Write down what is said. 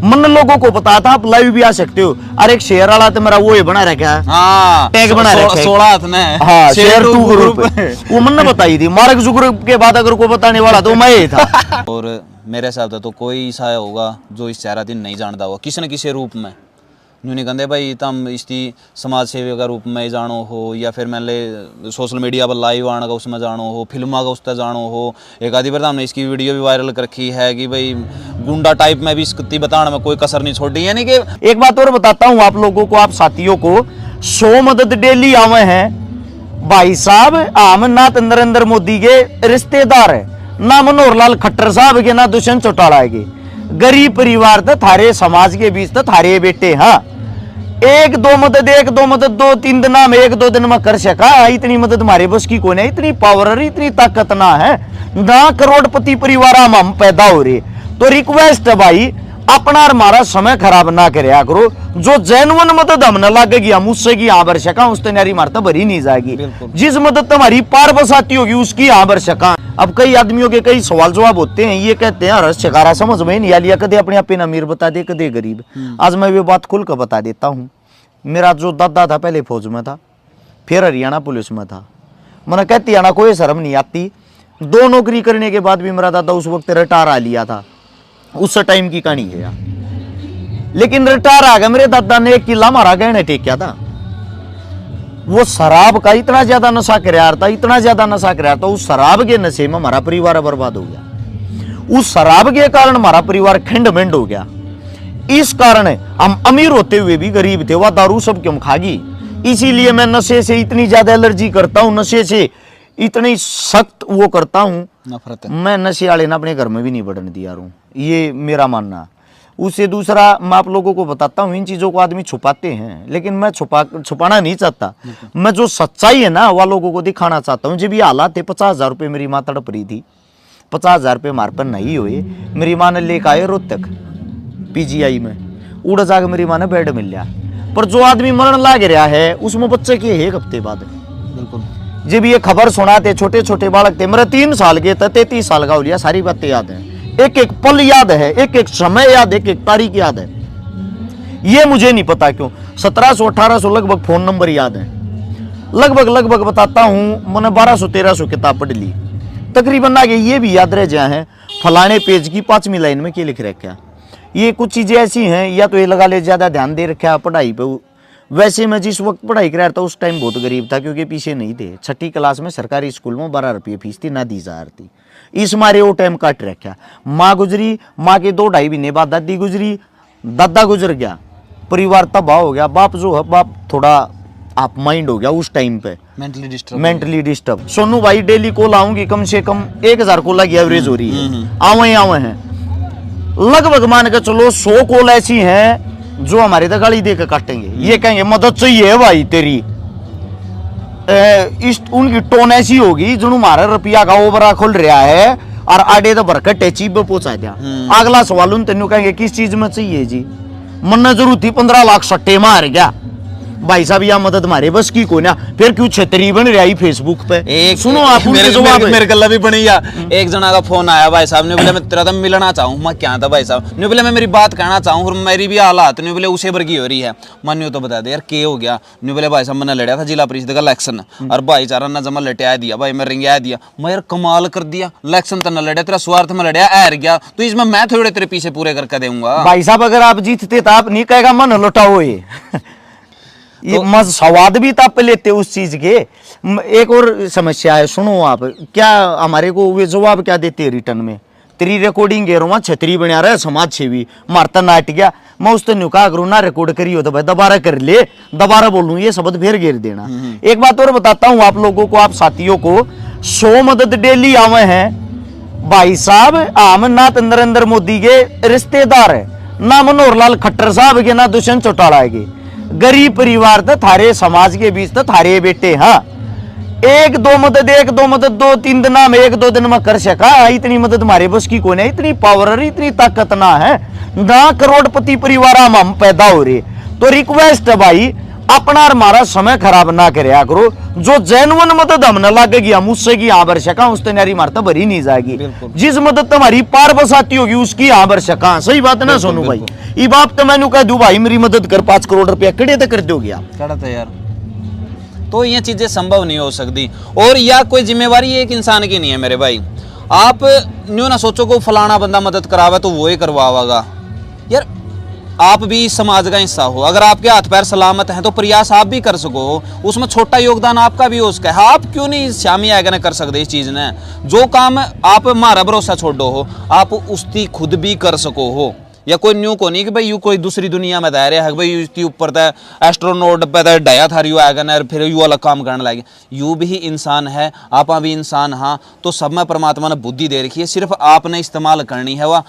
मन लोगों को पता था, आप लाइव भी आ सकते हो। अरे एक शेयर वाला तो मेरा वो बना रखा है, हाँ टैग बना रखा है 16 ने, हाँ शेयर 2 ग्रुप वो मन ने बताई थी। मार्क जुकरबर्ग के बाद अगर कोई बताने वाला तो मैं ही था। और मेरे हिसाब से तो कोई ऐसा होगा जो इस चेहरा दिन नहीं जानता होगा किसी न किसी रूप में। न्यू नहीं कहते भाई तुम इसकी समाज सेवी का रूप में जानो हो, या फिर मैंने सोशल मीडिया पर लाइव आने का उसमें जानो हो, फिल्मा का उसमें जानो हो। एक आधी बार हमने इसकी वीडियो भी वायरल कर रखी है कि भाई गुंडा टाइप में भी इसकी बताने में कोई कसर नहीं छोड़ी। यानी कि एक बात और बताता हूँ आप लोगों को, आप साथियों को, 100 मदद डेली आवे हैं भाई साहब। हम ना तो नरेंद्र मोदी के रिश्तेदार है, ना मनोहर लाल खट्टर साहब के, ना दुष्यंत चौटाला के। गरीब परिवार तो थारे समाज के बीच तो थारे बेटे। हाँ एक दो मदद 2-3 दिन में 1-2 दिन में कर सका, इतनी मदद हमारे बस की कोई नहीं। इतनी पावर, इतनी ताकत ना है, ना करोड़पति परिवार हम पैदा हो रहे। तो रिक्वेस्ट है भाई, अपना हमारा समय खराब ना करया करो। जो जेन्युइन मदद हमने लगेगी हम उससे की यहाँ भर सका, उस तैयारी मारता भरी नहीं जाएगी। जिस मदद तुम्हारी पार बसाती होगी उसकी यहाँ भर सका। अब कई आदमियों के कई सवाल जवाब होते हैं, ये कहते हैं रस शिकारा समझ में नहीं आ लिया, कदे अपने आप अमीर बता दे, कदे गरीब। आज मैं ये बात खुल कर बता देता हूँ। मेरा जो दादा था पहले फौज में था, फिर हरियाणा पुलिस में था। मैंने कहती आना कोई शर्म नहीं आती। 2 नौकरी करने के बाद भी मेरा दादा उस वक्त रिटायर आ लिया था, उस टाइम की कहानी है यार। लेकिन रिटायर आ गया मेरे दादा ने, 1 किला मारा गहने टेकिया था। वो शराब का इतना ज्यादा नशा करार था, इतना ज्यादा नशा करार था। उस शराब के नशे में हमारा परिवार बर्बाद हो गया। उस शराब के कारण हमारा परिवार खंड-मंड हो गया। इस कारण हम अमीर होते हुए भी गरीब थे। वह दारू सब क्यों खागी? इसीलिए मैं नशे से इतनी ज्यादा एलर्जी करता हूँ, नशे से इतनी सख्त वो करता हूँ, नफरत। मैं नशे वाले ना अपने घर में भी नहीं बढ़ने दिया हूँ, ये मेरा मानना। उससे दूसरा मैं आप लोगों को बताता हूँ, इन चीज़ों को आदमी छुपाते हैं, लेकिन मैं छुपाना नहीं चाहता। मैं जो सच्चाई है ना वह लोगों को दिखाना चाहता हूँ। जब ये हालात थे, 50,000 रुपये मेरी माँ तड़प रही थी, 50,000 रुपये हमारे पर नहीं हुए। मेरी माँ ने लेकर आए रोहतक PGI में, उड़ जाकर मेरी माँ ने बेड मिल लिया। पर जो आदमी मरण लाग रहा है उसमें बच्चे के 1 हफ्ते बाद बिल्कुल। जब ये खबर सुनाते, छोटे छोटे बालक थे, मेरे 3 साल के थे, 33 साल का हो लिया। सारी बातें याद है, एक एक पल याद है, एक एक समय याद है, एक एक तारीख याद है। ये मुझे नहीं पता क्यों। 1700-1800 लगभग फोन नंबर याद है, लगभग बताता हूँ। मैंने 1200-1300 किताब पढ़ ली तकरीबन। आगे ये भी याद रह जाए हैं, फलाने पेज की 5वीं लाइन में क्या लिख रखा। ये कुछ चीजें ऐसी हैं, या तो ये लगा ले ज्यादा ध्यान दे रखा पढ़ाई पे। वैसे मैं जिस वक्त पढ़ाई कर रहा था उस टाइम बहुत गरीब था, क्योंकि पीछे नहीं थे। 6ठी क्लास में सरकारी स्कूल में 12 रुपये फीस थी, ना 10,000 थी। इस मारे वो टाइम काट रखा। माँ गुजरी, माँ के 2-2.5 महीने बाद दादी गुजरी, दादा गुजर गया, परिवार तबाह हो गया। बाप जो है, बाप थोड़ा आप माइंड हो गया उस टाइम पे, मेंटली डिस्टर्ब। सोनू भाई डेली कॉल आऊंगी, कम से कम 1000 कॉल की एवरेज हो रही है, आवे हैं। लगभग मान के चलो 100 कॉल ऐसी हैं जो हमारे तक गाली देकर काटेंगे। ये कहेंगे मदद चाहिए भाई तेरी। उनकी टोन ऐसी होगी जो हमारा रुपया का ओबरा खुल रहा है और आडे तो भरकर टेची पे पहुंचा दिया। अगला सवाल उन तेन कहेंगे किस चीज में चाहिए जी? मन जरूर थी 15 लाख सट्टे मार गया भाई साहब, यह मदद हमारे बस की को ना। फिर क्यों छतरी बन रही फेसबुक पे? एक सुनो आप मेरे गला भी बनी या एक जना का फोन आया भाई साहब ने बोले मैं तेरा तो मिलना चाहूँ। मैं क्या था भाई साहब ने बोले मैं मेरी बात कहना चाहूँ और मेरी भी हालात ने बोले उसे वर्गी हो रही है। मन तो बता दे यार क्या हो गया? ने बोले भाई साहब मैंने लड़ा था जिला परिषद का इलेक्शन और भाईचारा ने जमा लटिया दिया भाई, मैं रिंगा दिया। मैं यार कमाल कर दिया, इलेक्शन तो न लड़ा, तेरा स्वार्थ में लड़ा हार गया, तो इसमें मैं थोड़े तेरे पीछे पूरे करके दूंगा। भाई साहब अगर आप जीतते तो आप नहीं कहेगा मन लौटाओ ये तो मज स्वाद भी तप लेते उस चीज के। एक और समस्या है, सुनो आप, क्या हमारे को वे जवाब क्या देते हैं रिटर्न में? तेरी रिकॉर्डिंग गे रहा छतरी बना रहा है समाज सेवी, मारता नाट गया। मैं उस तो नुका करूँ ना रिकॉर्ड करी हो तो भाई दोबारा कर ले, दोबारा बोलूँ ये शब्द फिर गिर देना। एक बात और बताता हूँ आप लोगों को, आप साथियों को, 100 मदद डेली आवे हैं भाई साहब। हम ना तो नरेंद्र मोदी के रिश्तेदार है, ना मनोहर लाल खट्टर साहब के, ना दुष्यंत चौटाला के। गरीब परिवार तो थारे समाज के बीच तो थारे बेटे। हाँ एक दो मदद 2-3 दिन में 1-2 दिन में कर सका, इतनी मदद हमारे बस की कोई नहीं। इतनी पावर, इतनी ताकत ना है, ना करोड़पति परिवार हम पैदा हो रहे। तो रिक्वेस्ट है भाई, अपना हमारा समय खराब ना करया करो। जो जेन्युइन मदद हमने लगेगी हम उससे की यहाँ भर सका, उस तैयारी मारता भरी नहीं जाएगी। जिस मदद तुम्हारी पार बसाती होगी उसकी यहाँ भर सका। सही बात है ना सोनू भाई? ये बाप तो मैंने कह दू भाई मेरी मदद कर 5 करोड़ रुपया कड़े तक कर दोगे आप? कड़ा था यार। तो ये चीजें संभव नहीं हो सकती। और या कोई जिम्मेवारी एक इंसान की नहीं है मेरे भाई। आप न्यू ना सोचो को फलाना बंदा मदद करावा तो वो ही करवावागा यार। आप भी इस समाज का हिस्सा हो, अगर आपके हाथ पैर सलामत हैं तो प्रयास आप भी कर सको हो, उसमें छोटा योगदान आपका भी हो उसका है। आप क्यों नहीं शामी आएगा ना कर सकते इस चीज ने? जो काम आप हमारा भरोसा छोड़ो हो आप उसकी खुद भी कर सको हो। या कोई न्यू को नहीं कि भाई यू कोई दूसरी दुनिया में दायरे है भाई इसके ऊपर था एस्ट्रोनॉट पे था डया था यू आएगा ना फिर यू अलग काम करने लगे। यू भी इंसान है, आप भी इंसान हाँ, तो सब में परमात्मा ने बुद्धि दे रखी है, सिर्फ आपने इस्तेमाल करनी है वह।